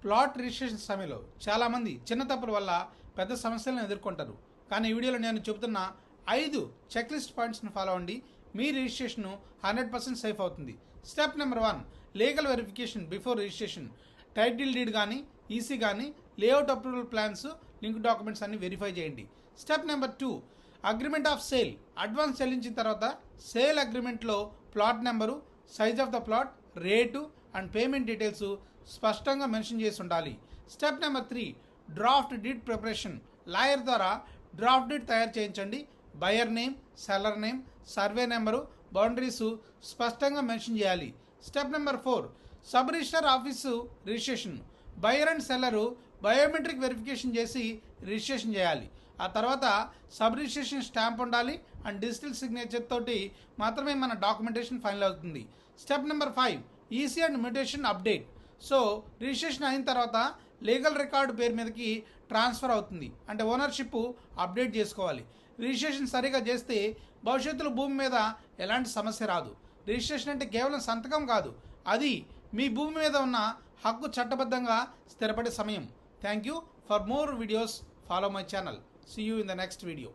Plot registration సమయంలో చాలామంది చిన్న తప్పుల వల్ల పెద్ద సమస్యలను ఎదుర్కొంటారు. కానీ ఈ వీడియోలో నేను చెబుతున్న 5 చెక్ లిస్ట్ పాయింట్స్ని ఫాలో అవ్వండి. మీ రిజిస్ట్రేషన్ 100% సేఫ్ అవుతుంది. Step number 1, legal verification before registration. Title deed కానీ, ఈసీ కానీ, layout approval plans, link documents అన్ని వెరిఫై చేయండి. Step number 2, agreement of sale. Advance చెల్లించిన తర్వాత సేల్ అగ్రిమెంట్లో plot number, size of the plot, rate and payment details స్పష్టంగా mention చేసి ఉండాలి. Step number 3, draft deed preparation. Lawyer ద్వారా డ్రాఫ్ట్ డీడ్ తయారు చేయించండి. Buyer name, seller name, survey number, boundaries స్పష్టంగా మెన్షన్ చేయాలి. Step number 4, sub register office registration. Buyer and seller biometric verification చేసి registration చేయాలి. ఆ తర్వాత సబ్ రిజిస్ట్రేషన్ స్టాంప్ ఉండాలి అండ్ డిజిటల్ సిగ్నేచర్ తోటి మాత్రమే మన డాక్యుమెంటేషన్ ఫైనల్ అవుతుంది. Step number 5, EC and mutation update. So registration అయిన తర్వాత లీగల్ రికార్డు పేరు మీదకి ట్రాన్స్ఫర్ అవుతుంది, అంటే ఓనర్షిప్ అప్డేట్ చేసుకోవాలి. రిజిస్ట్రేషన్ సరిగా చేస్తే భవిష్యత్తులో భూమి మీద ఎలాంటి సమస్య రాదు. రిజిస్ట్రేషన్ అంటే కేవలం సంతకం కాదు, అది మీ భూమి మీద ఉన్న హక్కు చట్టబద్ధంగా స్థిరపడే సమయం. Thank you. For more videos follow my channel. See you in the next video.